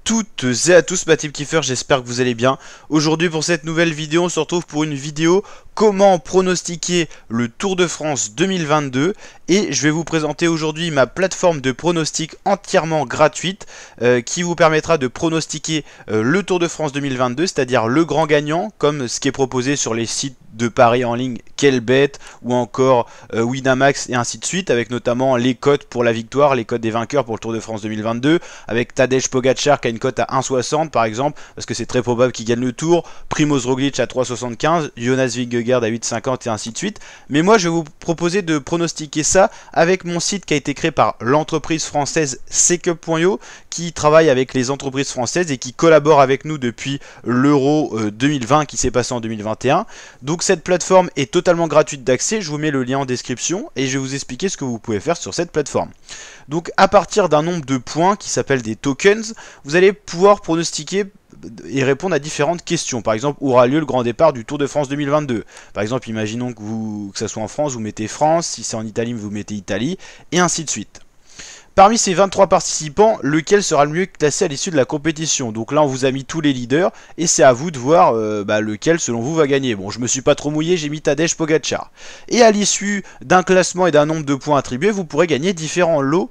toutes et à tous, ma team Kiefer, j'espère que vous allez bien. Aujourd'hui pour cette nouvelle vidéo, on se retrouve pour une vidéo comment pronostiquer le Tour de France 2022 et je vais vous présenter aujourd'hui ma plateforme de pronostic entièrement gratuite qui vous permettra de pronostiquer le Tour de France 2022, c'est-à-dire le grand gagnant comme ce qui est proposé sur les sites de paris en ligne Quellebet ou encore Winamax et ainsi de suite, avec notamment les cotes pour la victoire, les cotes des vainqueurs pour le Tour de France 2022, avec Tadej Pogacar qui a une cote à 1,60 par exemple, parce que c'est très probable qu'il gagne le Tour, Primoz Roglic à 3,75, Jonas Vingegaard à 8,50 et ainsi de suite. Mais moi je vais vous proposer de pronostiquer ça avec mon site qui a été créé par l'entreprise française Ccup.io, qui travaille avec les entreprises françaises et qui collabore avec nous depuis l'Euro 2020 qui s'est passé en 2021. Donc cette plateforme est totalement gratuite d'accès, je vous mets le lien en description et je vais vous expliquer ce que vous pouvez faire sur cette plateforme. Donc à partir d'un nombre de points qui s'appelle des tokens, vous allez pouvoir pronostiquer et répondre à différentes questions. Par exemple, où aura lieu le grand départ du Tour de France 2022. Par exemple, imaginons que ça soit en France, vous mettez France, si c'est en Italie, vous mettez Italie, et ainsi de suite. Parmi ces 23 participants, lequel sera le mieux classé à l'issue de la compétition? Donc là, on vous a mis tous les leaders et c'est à vous de voir lequel, selon vous, va gagner. Bon, je me suis pas trop mouillé, j'ai mis Tadej Pogacar. Et à l'issue d'un classement et d'un nombre de points attribués, vous pourrez gagner différents lots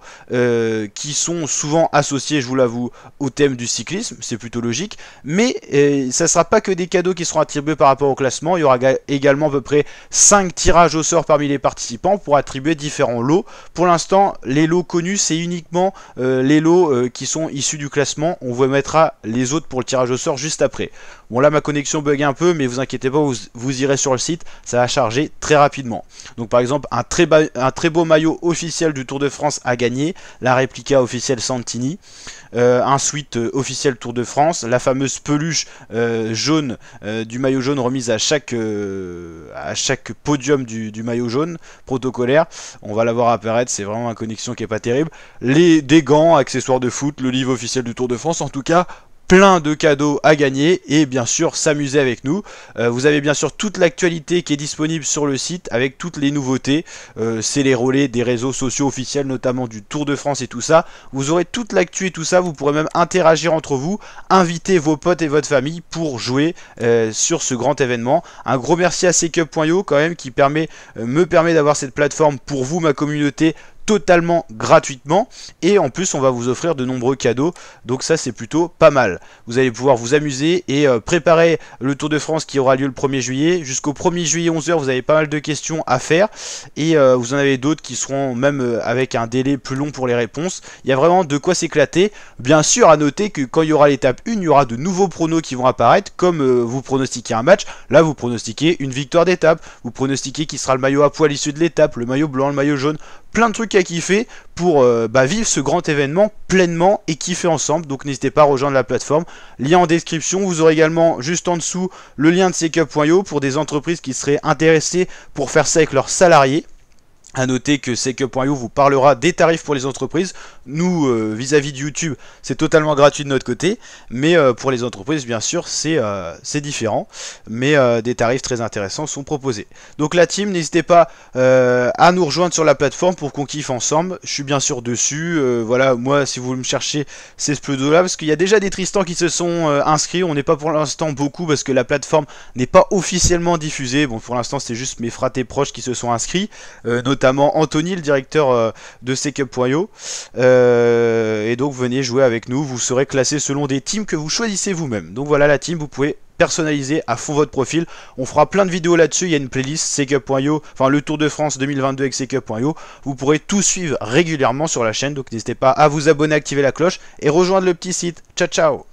qui sont souvent associés, je vous l'avoue, au thème du cyclisme. C'est plutôt logique. Mais ça ne sera pas que des cadeaux qui seront attribués par rapport au classement. Il y aura également à peu près 5 tirages au sort parmi les participants pour attribuer différents lots. Pour l'instant, les lots connus, c'est uniquement les lots qui sont issus du classement. On vous mettra les autres pour le tirage au sort juste après. Bon, là ma connexion bug un peu, mais vous inquiétez pas, vous irez sur le site, ça va charger très rapidement. Donc par exemple un très beau maillot officiel du Tour de France à gagner, la réplica officielle Santini, un suite officiel Tour de France, la fameuse peluche jaune du maillot jaune remise à chaque podium du maillot jaune protocolaire. On va la voir apparaître, c'est vraiment une connexion qui est pas terrible. Des gants, accessoires de foot, le livre officiel du Tour de France, en tout cas plein de cadeaux à gagner et bien sûr s'amuser avec nous. Vous avez bien sûr toute l'actualité qui est disponible sur le site avec toutes les nouveautés. C'est les relais des réseaux sociaux officiels, notamment du Tour de France et tout ça. Vous aurez toute l'actu et tout ça. Vous pourrez même interagir entre vous, inviter vos potes et votre famille pour jouer sur ce grand événement. Un gros merci à Ccup.io quand même qui me permet d'avoir cette plateforme pour vous, ma communauté, totalement gratuitement, et en plus on va vous offrir de nombreux cadeaux, donc ça c'est plutôt pas mal. Vous allez pouvoir vous amuser et préparer le Tour de France qui aura lieu le 1er juillet. Jusqu'au 1er juillet 11 h vous avez pas mal de questions à faire et vous en avez d'autres qui seront même avec un délai plus long pour les réponses. Il y a vraiment de quoi s'éclater. Bien sûr, à noter que quand il y aura l'étape 1, il y aura de nouveaux pronos qui vont apparaître, comme vous pronostiquez un match, là vous pronostiquez une victoire d'étape, vous pronostiquez qui sera le maillot à poil issu de l'étape, le maillot blanc, le maillot jaune, plein de trucs à kiffer pour vivre ce grand événement pleinement et kiffer ensemble. Donc n'hésitez pas à rejoindre la plateforme, lien en description. Vous aurez également juste en dessous le lien de Ccup.io pour des entreprises qui seraient intéressées pour faire ça avec leurs salariés. A noter que Ccup.io vous parlera des tarifs pour les entreprises. Nous, vis-à-vis de YouTube, c'est totalement gratuit de notre côté. Mais pour les entreprises, bien sûr, c'est différent. Mais des tarifs très intéressants sont proposés. Donc la team, n'hésitez pas à nous rejoindre sur la plateforme pour qu'on kiffe ensemble. Je suis bien sûr dessus. Voilà, moi, si vous me cherchez, c'est ce pseudo-là. Parce qu'il y a déjà des Tristan qui se sont inscrits. On n'est pas pour l'instant beaucoup parce que la plateforme n'est pas officiellement diffusée. Bon, pour l'instant, c'est juste mes fratés proches qui se sont inscrits. Notamment Anthony, le directeur de Ccup.io, et donc venez jouer avec nous, vous serez classé selon des teams que vous choisissez vous-même. Donc voilà la team, vous pouvez personnaliser à fond votre profil. On fera plein de vidéos là-dessus, il y a une playlist Ccup.io, enfin le Tour de France 2022 avec Ccup.io, vous pourrez tout suivre régulièrement sur la chaîne, donc n'hésitez pas à vous abonner, activer la cloche et rejoindre le petit site. Ciao ciao.